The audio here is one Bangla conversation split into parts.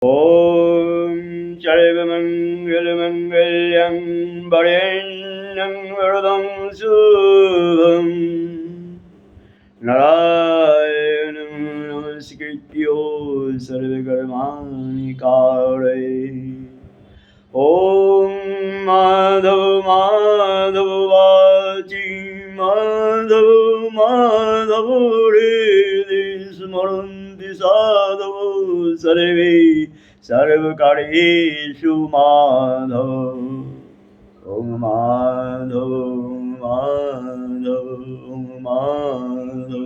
ॐ सर्वमङ्गलमङ्गल्यं वरेण्यं वरदं शुभं नारायणं नमस्कृत्य सर्वकर्माणि कारये। ॐ माधव माधव वाचि माधव माधव हृदि स्मरन्ति साधव सर्वे सर्वकार्येषु माधव। ॐ माधव माधव माधव।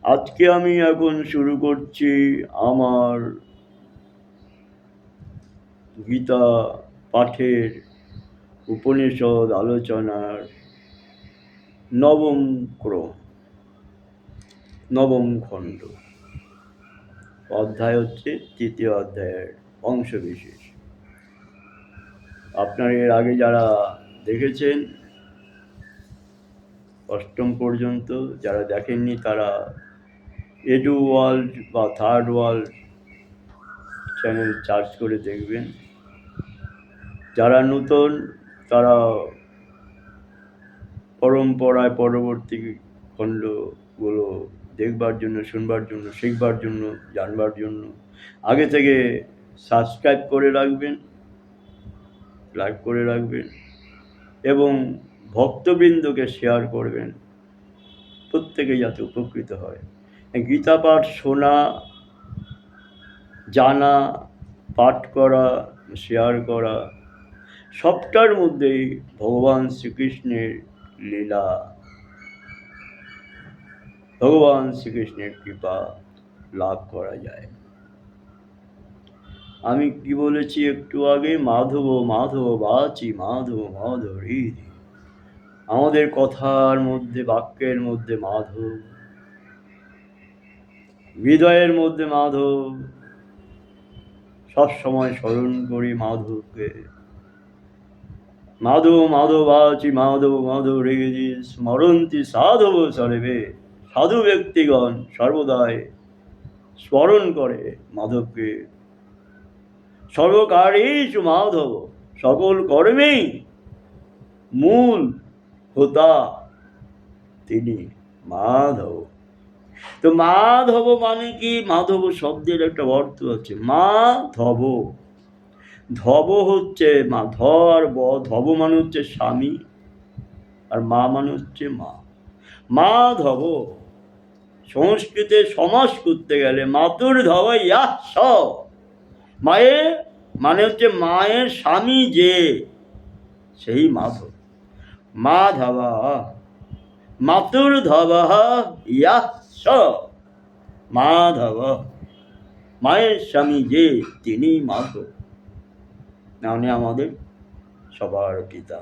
আজকে আমি এখন শুরু করছি আমার গীতা পাঠের উপনিষদ আলোচনার নবম ক্রম, নবম খণ্ড। অধ্যায় হচ্ছে তৃতীয় অধ্যায়ের অংশ বিশেষ। আপনার এর আগে যারা দেখেছেন অষ্টম পর্যন্ত, যারা দেখেননি তারা এডু ওয়ার্ল্ড বা থার্ড ওয়ার্ল্ড চ্যানেল সার্চ করে দেখবেন। যারা নতুন তারা পরম্পরায় পরবর্তী খণ্ডগুলো দেখবার জন্য, শুনবার জন্য, শিখবার জন্য, জানবার জন্য আগে থেকে সাবস্ক্রাইব করে রাখবেন, লাইক করে রাখবেন এবং ভক্তবৃন্দকে শেয়ার করবেন, প্রত্যেকে যাতে উপকৃত হয়। গীতা পাঠ শোনা, জানা, পাঠ করা, শেয়ার করা সবটার মধ্যেই ভগবান শ্রীকৃষ্ণের লীলা, ভগবান শ্রীকৃষ্ণের কৃপা লাভ করা যায়। আমি কি বলেছি একটু আগে? মাধব মাধব বাচি মাধব মাধব হৃদি। আমাদের কথার মধ্যে, বাক্যের মধ্যে মাধব, হৃদয়ের মধ্যে মাধব। সব সময় স্মরণ করি মাধবকে। মাধব মাধব বাচি মাধব মাধব হৃদি স্মরন্তি সাধব সর্বে। সাধু ব্যক্তিগণ সর্বদাই স্মরণ করে মাধবকে। সর্বকার্যেষু মাধব, সকল কর্মেই মূল হোতা তিনি মাধব। তো মাধব মানে কি? মাধব শব্দের একটা অর্থ আছে, মাধব। ধব হচ্ছে মা, ধ আর ব। ধব মানে হচ্ছে স্বামী আর মা মানে হচ্ছে মা। মাধব সংস্কৃতে সমাস করতে গেলে মাতুর ধব ইয়াহ স, মায়ের মানে হচ্ছে মায়ের স্বামী যে, সেই মাধব। মাধবা মাতুর ধব ইয়াহ স, মাধব মায়ের স্বামী যে, তিনি মাধব। মানে আমাদের সবার পিতা।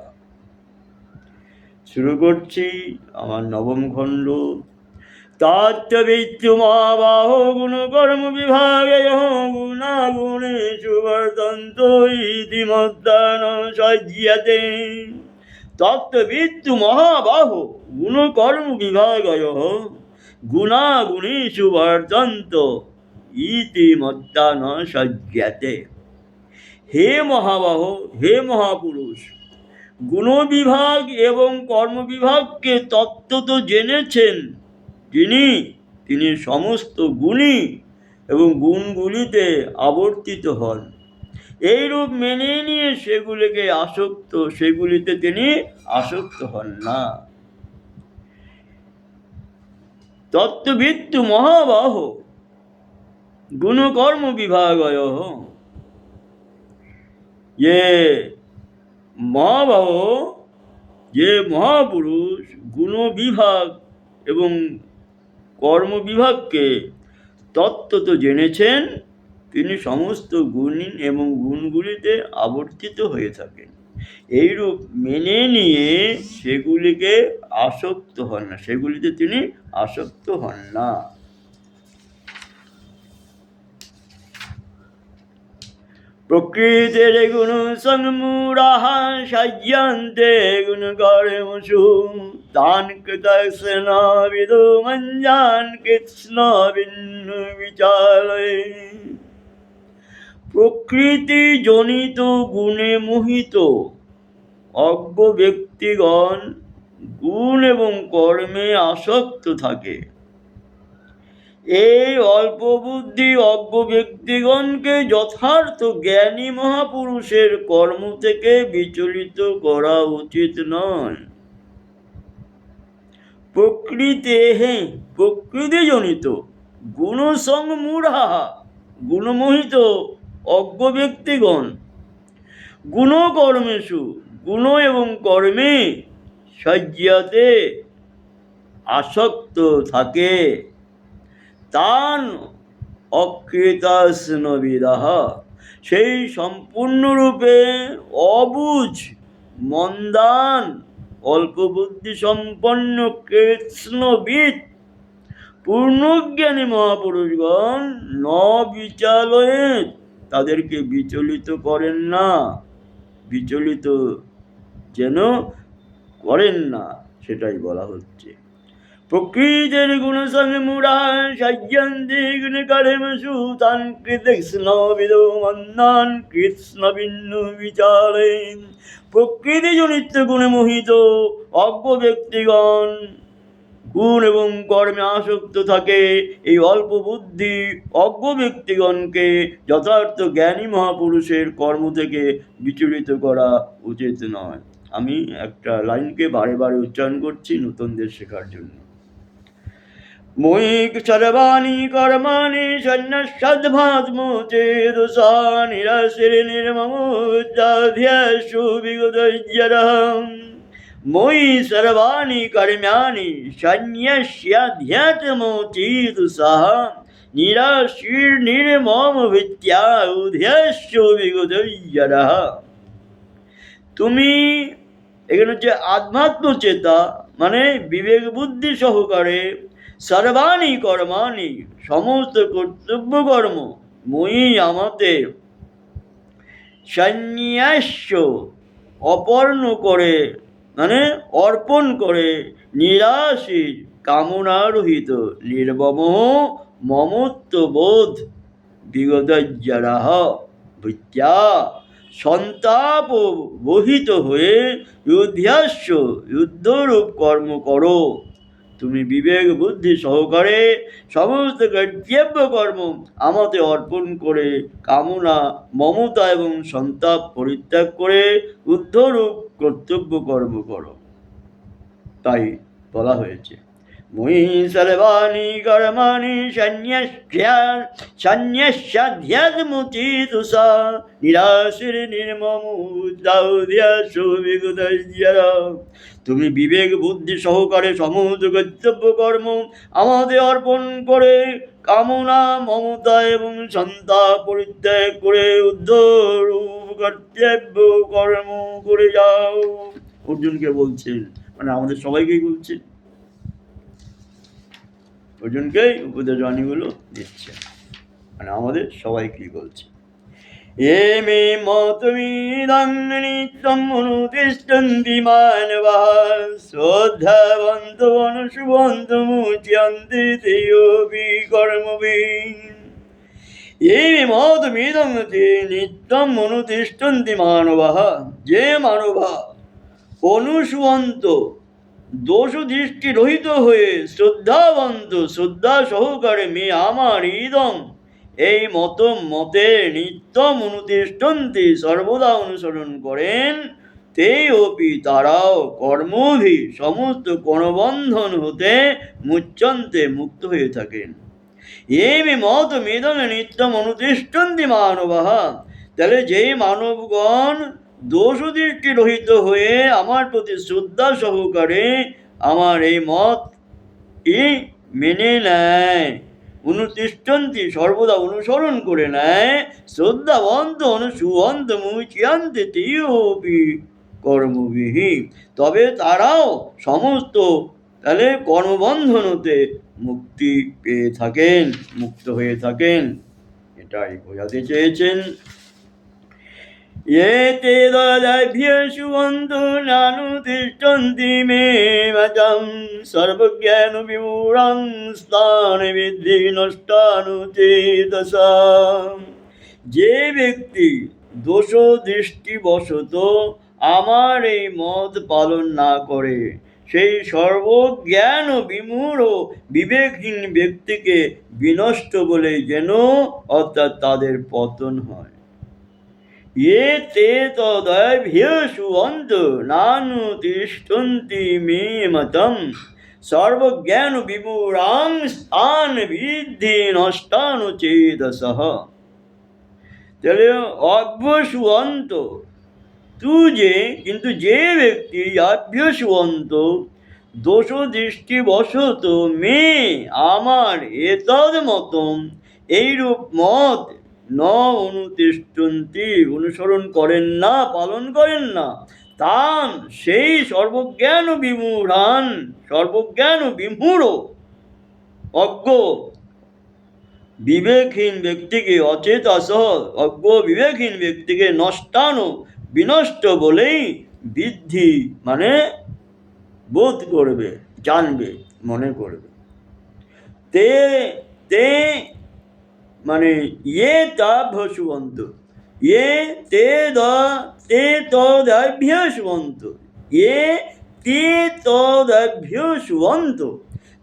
শুরু করছি আমার নবম খণ্ড। তাত্ত্ববিত্তু মহাবাহ গুণ কর্ম বিভাগে গুণাগুণেষু বর্তন্ত ইতি মত্তান সজ্জিয়তে। তত্ত্ববিত্তু মহাবাহ গুণ কর্ম বিভাগয় গুণাগুণেষু বর্তন্ত ইতি মত্তান সজ্জিয়তে। হে মহাবাহ, হে মহাপুরুষ, গুণবিভাগ এবং কর্মবিভাগকে তত্ত্বত জেনেছেন তিনি সমস্ত গুণী এবং গুণগুলিতে আবর্তিত হন। এইরূপ মেনে নিয়ে সেগুলিতে তিনি আসক্ত হন না। তত্ত্ববিত্তু মহাবাহ গুণকর্ম বিভাগয়। যে মহাবাহ, যে মহাপুরুষ গুণবিভাগ এবং কর্মবিভাগকে তত্ত্বত জেনেছেন, তিনি সমস্ত গুণ এবং গুণগুলিতে আবর্তিত হয়ে থাকেন। এইরূপ মেনে নিয়ে সেগুলিকে আসক্ত হন না, সেগুলিতে তিনি আসক্ত হন না। প্রকৃতির গুণ সংমূঢ়াঃ সাজ্যন্তে গুণ কর্মসু তান কৃতস্নবিদো মঞ্জান কৃষ্ণ বিন্নু বিচালয়ে। প্রকৃতি জনিত গুণে মোহিত অজ্ঞ ব্যক্তিগণ গুণ এবং কর্মে আসক্ত থাকে। এই অল্প বুদ্ধি অজ্ঞ ব্যক্তিগণকে যথার্থ জ্ঞানী মহাপুরুষের কর্ম থেকে বিচলিত করা উচিত নয়। প্রকৃতিজনিত গুণসংমূঢ়া গুণমোহিত অজ্ঞ ব্যক্তিগণ গুণকর্মেষু গুণ এবং কর্মে সজ্জাতে আসক্ত থাকে। তান অকৃতাস্নবিদাহ সেই সম্পূর্ণরূপে অবুঝ মন্দান অল্প বুদ্ধি সম্পন্ন কৃষ্ণবিদ পূর্ণজ্ঞানী মহাপুরুষগণ ন বিচালয়ে তাদেরকে বিচলিত করেন না, বিচলিত যেন করেন না সেটাই বলা হচ্ছে। প্রকৃতির গুণসঙ্গে মূঢ়া সজ্জন্তি গুণকর্মসু তান কৃষ্ণবিদো মন্দান কৃষ্ণ বিন্নু বিচারে। প্রকৃতিজনিত গুণে মোহিত অজ্ঞ ব্যক্তিগণ গুণ এবং কর্মে আসক্ত থাকে। এই অল্প বুদ্ধি অজ্ঞ ব্যক্তিগণকে যথার্থ জ্ঞানী মহাপুরুষের কর্ম থেকে বিচলিত করা উচিত নয়। আমি একটা লাইনকে বারে বারে উচ্চারণ করছি নতুনদের শেখার জন্য। ময়িক সর্বাণি কর্মাণি সন্ন্যাসাধ্যাত্মচেতসা নিরাশির নির্মমোচ্চাধ্যাসু বিগতজ্জরঃ। ময়ি সর্বাণি কর্মাণি সন্ন্যাস্যাধ্যাত্মচেতসা নিরাশির নির্মমোচ্চা উধ্যাসু বিগতজ্জরঃ। তুমি এখানে হচ্ছে আধ্যাত্মচেতা মানে বিবেক বুদ্ধি সহকারে সর্বাণি কর্মাণি সমস্ত কর্তব্য কর্ম মই আমাতে সন্ন্যাস্য অপর্ণ করে মানে অর্পণ করে নিরাশী কামনারহিত নির্মম মমত্ববোধ বিগতজ্জরাহ ভৃত্যা সন্তাপ বহিত হয়ে যুদ্ধাস্য যুদ্ধরূপ কর্ম করো। তুমি বিবেক বুদ্ধি সহকারে সমস্ত কর্তব্য কর্ম আমাতে অর্পণ করে কামনা মমতা এবং সন্তাপ পরিত্যাগ করে উদ্ধরূপ কর্তব্য কর্ম করো। তাই বলা হয়েছে মই সর্বাণি কর্মাণি সন্ন্যাস্যাধ্যাত্মচেতসা নিরাশির নির্মমোচ্চাধ্যাসু বিগতজ্জরঃ। তুমি বিবেক বুদ্ধি সহকারে সমস্ত কর্তব্য কর্ম আমাদের অর্পণ করে কামনা মমতা এবং সন্তাপ পরিত্যাগ করে উদ্ধরূপ কর্তব্য কর্ম করে যাও। অর্জুনকে বলছেন মানে আমাদের সবাইকেই বলছেন, অর্জুনকেই উপদেশ বাণীগুলো দিচ্ছে মানে আমাদের সবাইকেই বলছে। এ মে মতমিদং নিত্যং অনুতিষ্ঠন্তি মানবাঃ শ্রদ্ধাবন্তো অনুশুভন্তো মুচ্যন্তে তেয়োপি কর্মবিৎ। এ মে মতমিদং নিত্যং অনুতিষ্ঠন্তি মানবাঃ যে মানবা অনুশুভন্ত দোষ দৃষ্টি রহিত হয়ে শ্রদ্ধাবন্ত শ্রদ্ধা সহকারে মে আমার ইদং এই মতে নিত্যম অনুতিষ্ঠন্তি সর্বদা অনুসরণ করেন তে অপি তারাও কর্মভি সমস্ত কর্মবন্ধন হতে মুচ্যন্তে মুক্ত হয়ে থাকেন। এমি মত মেদং নিত্যম অনুতিষ্ঠন্তি মানবাঃ তাহলে যেই মানবগণ দোষ দৃষ্টি রহিত হয়ে আমার প্রতি শ্রদ্ধা সহকারে আমার এই মত মেনে নেয় অনুতিষ্ঠন্তি সর্বদা অনুসরণ করে নেয় শ্রদ্ধাবন্ত অনুশুভন্ত মুচ্যন্তে তেয়োপি কর্মবিহি তবে তারাও সমস্ত তাহলে কর্মবন্ধন হতে মুক্তি পেয়ে থাকেন, মুক্ত হয়ে থাকেন। এটাই বোঝাতে চেয়েছেন। এতে দদাভ্যসু বন্ধু নানুতিষ্ঠন্তি মে মতম সর্বজ্ঞান বিমূঢ়ং স্থান বিদ্ধি নষ্টানুচেতসা। যে ব্যক্তি দোষ দৃষ্টিবশত আমার এই মত পালন না করে, সেই সর্বজ্ঞান বিমূঢ় বিবেকহীন ব্যক্তিকে বিনষ্ট বলে যেন, অর্থাৎ তাদের পতন হয়। ये ते तदभ्यसु অন্তু নানুতিষ্ঠন্তি মে মতম সর্বজ্ঞান বিমূঢ়াং স্থান বিদ্ধি নষ্টানুচেতসঃ। তাহলে অভ্যসুয়ন্ত তুজে, কিন্তু যে ব্যক্তি অভ্যসুয়ন্ত দোষ দৃষ্টিবশত মে আমার এতদ মতম এইরূপ মত ন অনুতিষ্ঠন্তি অনুসরণ করেন না, পালন করেন না, তান সেই সর্বজ্ঞান বিমূঢ়ান সর্বজ্ঞান বিমূঢ় অজ্ঞ বিবেকহীন ব্যক্তিকে অচেতসঃ অজ্ঞ বিবেকহীন ব্যক্তিকে নষ্টানো বিনষ্ট বলেই বৃদ্ধি মানে বোধ করবে, জানবে, মনে করবে। তে তে মানে ইয়ে তাভ্যসুবন্ত, ইয়ে তে তদভ্যসুবন্ত, ইয়ে তে তদভ্যসুবন্ত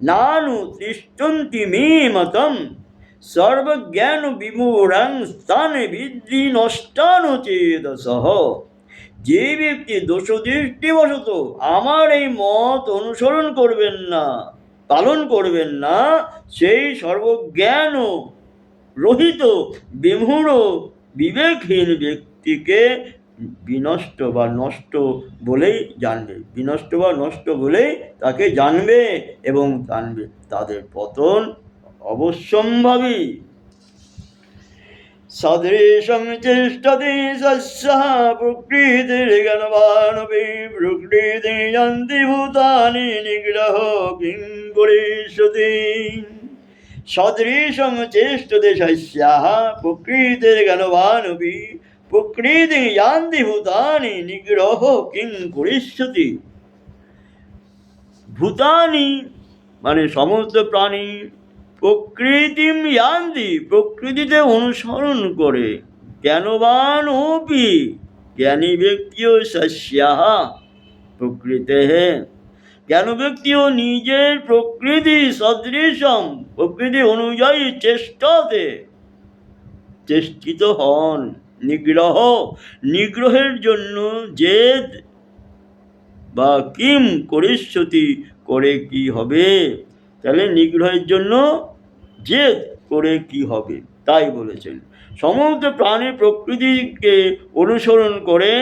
নানু তিষ্ঠন্তি মে মতম সর্বজ্ঞান বিমূঢ়ং স্থানে বিদ্ধি নষ্টানুচেতসঃ। যে ব্যক্তি দোষদৃষ্টিবশত আমার এই মত অনুসরণ করবেন না, পালন করবেন না, সেই সর্বজ্ঞান রহিত বিমূঢ় বিবেকহীন ব্যক্তিকে বিনষ্ট বা নষ্ট বলেই জানবে, বিনষ্ট বা নষ্ট বলেই তাকে জানবে এবং জানবে, তাদের পতন অবশ্যম্ভাবী। সদৃশং চেষ্টতে সস্যঃ প্রকৃতির্জ্ঞানবানপি প্রকৃতিং যন্তি ভূতানি নিগ্রহ কিং করিষ্যতি। সদৃশং চেষ্টতে সস্যঃ প্রকৃতির্জ্ঞানবানপি প্রকৃতিং যন্তি ভূতানি নিগ্রহ কিং করিষ্যতি। ভূতানি মানে সমস্ত প্রাণী, প্রকৃতিম ইয়ান্তি প্রকৃতিতে অনুসরণ করে, জ্ঞানবান অপি জ্ঞানী ব্যক্তিও সস্যাহ প্রকৃতে, জ্ঞান ব্যক্তিও নিজের প্রকৃতি সদৃশম প্রকৃতি অনুযায়ী চেষ্টাতে চেষ্টিত হন। নিগ্রহ নিগ্রহের জন্য জেদ বা কিম করিষ্যতি করে কি হবে, তাহলে নিগ্রহের জন্য জেদ করে কি হবে তাই বলেছেন। সমস্ত প্রাণী প্রকৃতিকে অনুসরণ করে,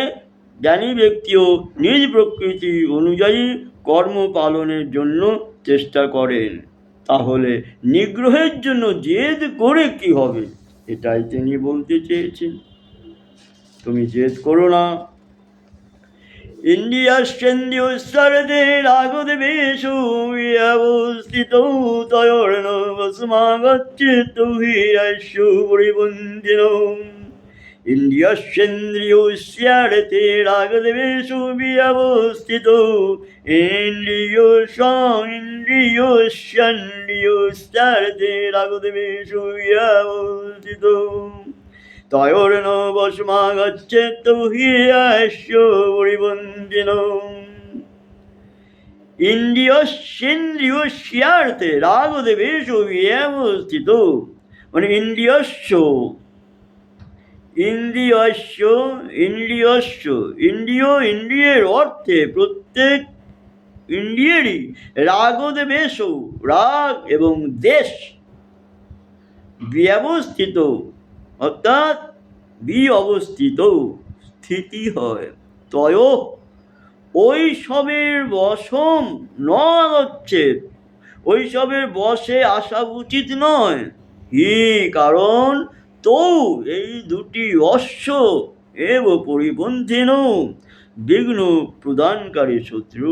জ্ঞানী ব্যক্তিও নিজ প্রকৃতি অনুযায়ী কর্ম পালনের জন্য চেষ্টা করেন, তাহলে নিগ্রহের জন্য জেদ করে কি হবে, এটাই তিনি বলতে চেয়েছেন। তুমি জেদ করো না। ইন্দ্রিয়াস্যেন্দ্রিয়োঃসর্গে রাগদ্বেষু ব্যবস্থিতৌ তয়োর্নবসমাগচ্ছিত্তৌ হি আস্যু পরিবন্ধিনৌ। ইন্দ্রিয়াস্যেন্দ্রিয়োঃসর্গে রাগদ্বেষু ব্যবস্থিতৌ ইন্দ্রিয়াস্যেন্দ্রিয়োঃসর্গে রাগদ্বেষু ব্যবস্থিতৌ তয়োর্ন বশমাগচ্ছিত্তৌ হি আস্যু পরিবন্ধিনৌ। ইন্দ্রিয়স্যেন্দ্রিয়স্যার্থে রাগদ্বেষু ব্যবস্থিতৌ মানে ইন্দ্রিয়স্য ইন্দ্রিয়স্য ইন্দ্রিয়স্য ইন্দ্রিয় ইন্দ্রিয়ের অর্থে প্রত্যেক ইন্দ্রিয়েরই রাগদ্বেষ রাগ এবং দেশ ব্যবস্থিত অর্থাৎ বিঅবস্থিত স্থিতি হয়। তয় ওইসবের বশম ন আগচ্ছেদ ওইসবের বশে আসা উচিত নয়। হি কারণ তৌ এই দুটি অশ্ব এব পরিপন্থিন বিঘ্ন প্রদানকারী শত্রু।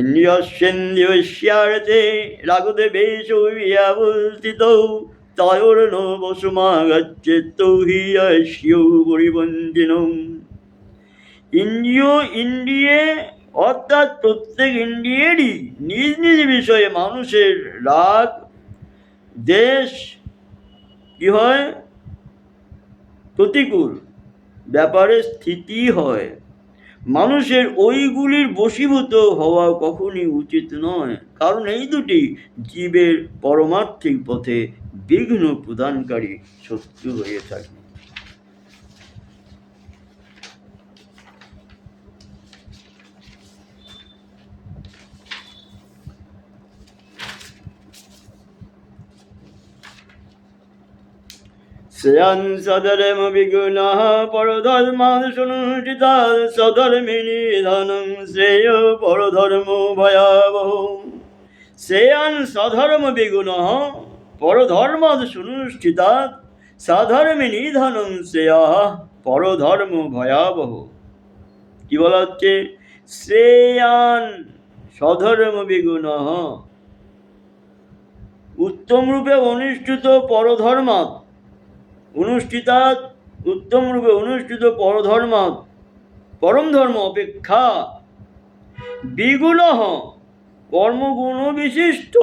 ইন্দ্রিয়স্যেন্দ্রিয়স্যার্থে রাগদ্বেষৌ ব্যবস্থিতৌ তায়োর্নবসমাগচ্ছেত্তৌ হি আস্যৌ পরিবন্দিনং। ইন্দ্রিয়ে অর্থাৎ প্রত্যেক ইন্দ্রিয়েরই নিজ নিজ বিষয়ে মানুষের রাগ দেশ কি হয়, প্রতিকূল ব্যাপারে স্থিতি হয়। মানুষের ওইগুলির বশীভূত হওয়া কখনই উচিত নয়, কারণ এই দুটি জীবের পরমার্থিক পথে বিঘ্ন প্রদানকারী শত্রু হয়ে থাকে। শ্রেয়ান সদরম বিগুণঃ পরধর্মানুষ্ঠিতা সধর্মে নিধনং শ্রেয় পরধর্ম ভয়াবহ। শ্রেয়ান সধর্ম বিগুণঃ পরধর্মানুষ্ঠিতা সাধর্মে নিধনং শ্রেয়ঃ পরধর্ম ভয়াবহ। কি বলা হচ্ছে? শ্রেয়ান সধর্ম বিগুণঃ, উত্তম রূপে অনুষ্ঠিত পরধর্মাৎ অনুষ্ঠিতাৎ, উত্তম রূপে অনুষ্ঠিত পরধর্মাৎ পরম ধর্ম অপেক্ষা বিগুণঃ কর্মগুণ বিশিষ্ট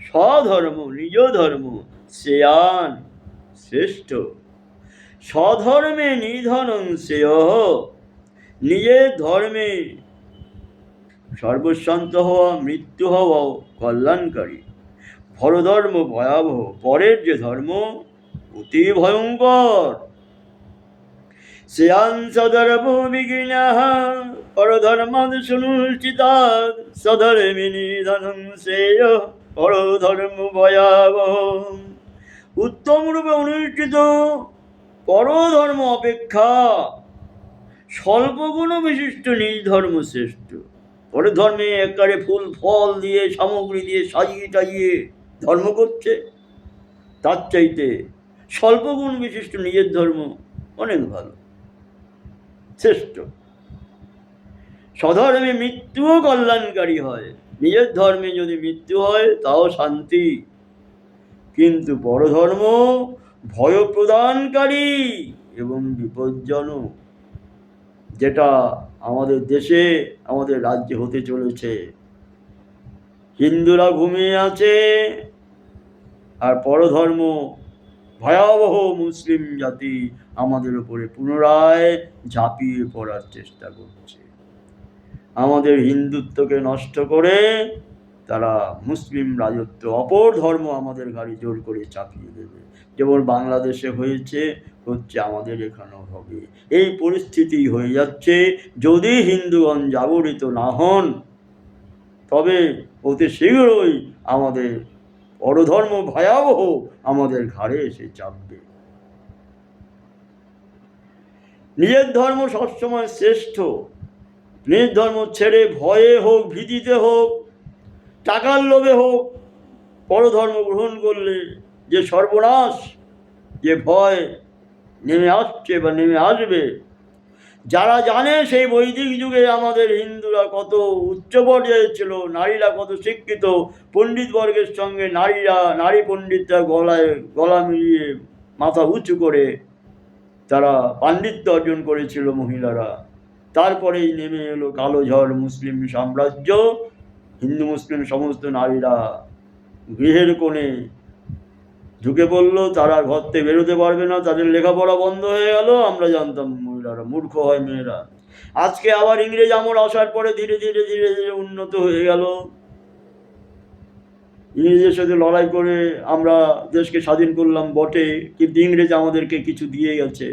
স্বধর্ম নিজ ধর্ম শ্রেয়ান শ্রেষ্ঠ। স্বধর্মে নিধনং শ্রেয়ঃ, নিজের ধর্মে সর্বশান্ত হওয়া মৃত্যু হওয়াও কল্যাণকারী। পরধর্ম ভয়াবহ, পরের যে ধর্ম অতি ভয়ঙ্কর। শ্রেয়ান সধর্ম বিঘ্নঃ পরধর্মানুষ্ঠিতাৎ সধর্মে নিধনং শ্রেয় পরধর্ম ভয়াবহ। উত্তম রূপে অনুষ্ঠিত পরধর্ম অপেক্ষা স্বল্পগুণ বিশিষ্ট নিজ ধর্ম শ্রেষ্ঠ। পরের ধর্মে একবারে ফুল ফল দিয়ে সামগ্রী দিয়ে সাজিয়ে টাজিয়ে ধর্ম করছে, তার চাইতে স্বল্পগুণ বিশিষ্ট নিজের ধর্ম অনেক ভালো, শ্রেষ্ঠ। স্বধর্মে মৃত্যুও কল্যাণকারী হয়। নিজের ধর্মে যদি মৃত্যু হয় তাও শান্তি, কিন্তু পরধর্ম ভয় প্রদানকারী এবং বিপজ্জনক, যেটা আমাদের দেশে আমাদের রাজ্যে হতে চলেছে। হিন্দুরা ঘুমিয়ে আছে আর পরধর্ম ভয়াবহ মুসলিম জাতি আমাদের উপরে পুনরায় ঝাঁপিয়ে পড়ার চেষ্টা করছে। আমাদের হিন্দুত্বকে নষ্ট করে তারা মুসলিম রাজত্ব, অপর ধর্ম আমাদের ঘাড়ে জোর করে চাপিয়ে দেবে। যেমন বাংলাদেশে হয়েছে, হচ্ছে আমাদের এখানেও হবে। এই পরিস্থিতি হয়ে যাচ্ছে। যদি হিন্দুগণ জাগরিত না হন তবে অতি শীঘ্রই আমাদের পরধর্ম ভয়াবহ আমাদের ঘাড়ে এসে চাপবে। নিজের ধর্ম সবসময় শ্রেষ্ঠ। নিজ ধর্ম ছেড়ে ভয়ে হোক, ভীতিতে হোক, টাকার লোভে হোক পরধর্ম গ্রহণ করলে যে সর্বনাশ, যে ভয় নেমে আসছে বা নেমে আসবে, যারা জানে সেই বৈদিক যুগে আমাদের হিন্দুরা কত উচ্চ পর্যায়ে ছিল, নারীরা কত শিক্ষিত, পণ্ডিত বর্গের সঙ্গে নারী পণ্ডিতরা গলা মিলিয়ে মাথা উঁচু করে তারা পাণ্ডিত্য অর্জন করেছিল মহিলারা। তারপরেই নেমে এলো কালো ঝড়, মুসলিম সাম্রাজ্য। হিন্দু মুসলিম সমস্ত নারীরা গৃহের কোণে ঢুকে পড়লো, তারা ঘর থেকে বেরোতে পারবে না, তাদের লেখাপড়া বন্ধ হয়ে গেল। আমরা জানতাম মহিলারা মূর্খ হয় মেয়েরা। আজকে আবার ইংরেজ আমল আসার পরে ধীরে ধীরে ধীরে ধীরে উন্নত হয়ে গেল। ইংরেজের সাথে লড়াই করে আমরা দেশকে স্বাধীন করলাম বটে, কিন্তু ইংরেজ আমাদেরকে কিছু দিয়ে গেছে।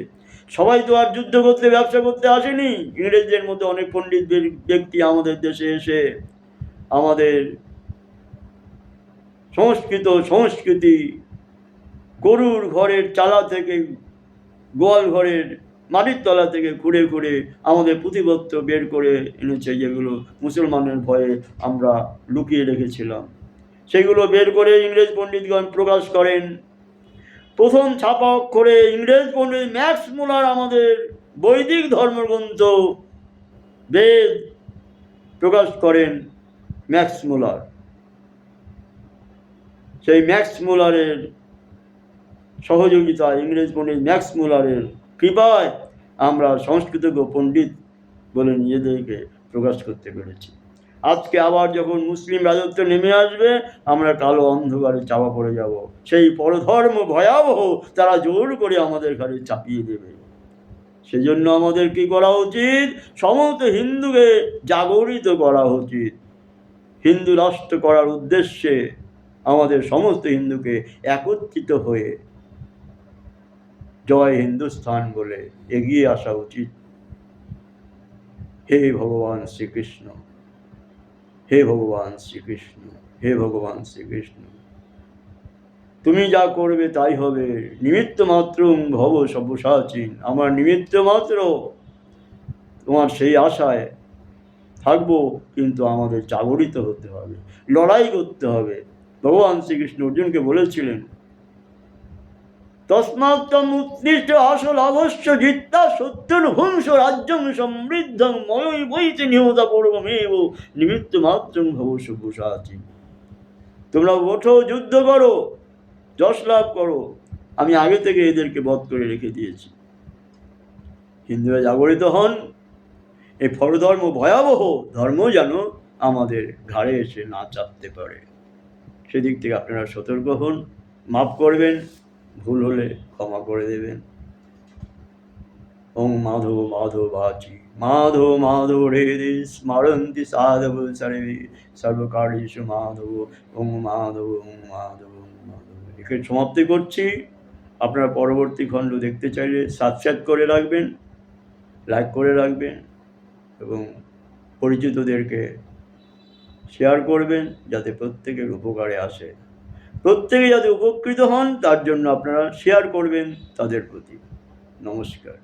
সবাই তো আর যুদ্ধ করতে ব্যবসা করতে আসেনি। ইংরেজদের মধ্যে অনেক পণ্ডিত ব্যক্তি আমাদের দেশে এসে আমাদের সংস্কৃতি গরুর ঘরের চালা থেকে, গোয়াল ঘরের মাটির তলা থেকে খুঁড়ে খুঁড়ে আমাদের পুঁথিপত্র বের করে এনেছে, যেগুলো মুসলমানের ভয়ে আমরা লুকিয়ে রেখেছিলাম। সেগুলো বের করে ইংরেজ পণ্ডিতগণ প্রকাশ করেন। প্রথম ছাপা অক্ষরে ইংরেজ পণ্ডিত ম্যাক্স মুলার আমাদের বৈদিক ধর্মগ্রন্থ বেদ প্রকাশ করেন। ম্যাক্স মুলার, সেই ম্যাক্স মুলারের সহযোগিতা ইংরেজ পণ্ডিত ম্যাক্স মুলারের কৃপায় আমরা সংস্কৃতজ্ঞ পণ্ডিত বলে নিজেদেরকে প্রকাশ করতে পেরেছি। আজকে আবার যখন মুসলিম রাজত্ব নেমে আসবে, আমরা কালো অন্ধকারে চাপা পড়ে যাব। সেই পরধর্ম ভয়াবহ তারা জোর করে আমাদের ঘাড়ে চাপিয়ে দেবে। সেজন্য আমাদের কি করা উচিত? সমস্ত হিন্দুকে জাগরিত করা উচিত। হিন্দু রাষ্ট্র করার উদ্দেশ্যে আমাদের সমস্ত হিন্দুকে একত্রিত হয়ে জয় হিন্দুস্থান বলে এগিয়ে আসা উচিত। হে ভগবান শ্রীকৃষ্ণ, হে ভগবান শ্রীকৃষ্ণ, হে ভগবান শ্রীকৃষ্ণ, তুমি যা করবে তাই হবে। নিমিত্ত মাত্র ভব সব্যসাচীন, আমার নিমিত্ত মাত্র, তোমার সেই আশায় থাকবো। কিন্তু আমাদের জাগরিত হতে হবে, লড়াই করতে হবে। ভগবান শ্রীকৃষ্ণ অর্জুনকে বলেছিলেন, তস্মাত্তম উৎকৃষ্ট আসল অবশ্য জিত্তা শত্রুভুংস রাজ্যং সমৃদ্ধং ময়ৈ বৈতে নিহতা পূর্বমেব নিমিত্ত মাত্রং ভব সব্যসাচীন। তোমরা ওঠো, যুদ্ধ করো, যশ লাভ করো। আমি আগে থেকে এদেরকে বধ করে রেখে দিয়েছি। হিন্দুরা জাগরিত হন। এই পরধর্ম ভয়াবহ ধর্ম যেন আমাদের ঘাড়ে এসে না চাপতে পারে, সেদিক থেকে আপনারা সতর্ক হন। মাফ করবেন, ভুল হলে ক্ষমা করে দেবেন। ওং মাধব মাধব বাচি মাধব মাধব হৃদি স্মরন্তি সাধব সর্বে সর্বকার্যেষু মাধব। ওং মাধব ওং মাধব ওং মাধব। এখানে সমাপ্তি করছি। আপনারা পরবর্তী খণ্ড দেখতে চাইলে সাবস্ক্রাইব করে রাখবেন, লাইক করে রাখবেন এবং পরিচিতদেরকে শেয়ার করবেন, যাতে প্রত্যেকের উপকারে আসে। প্রত্যেকে যাতে উপকৃত হন তার জন্য আপনারা শেয়ার করবেন তাদের প্রতি। নমস্কার।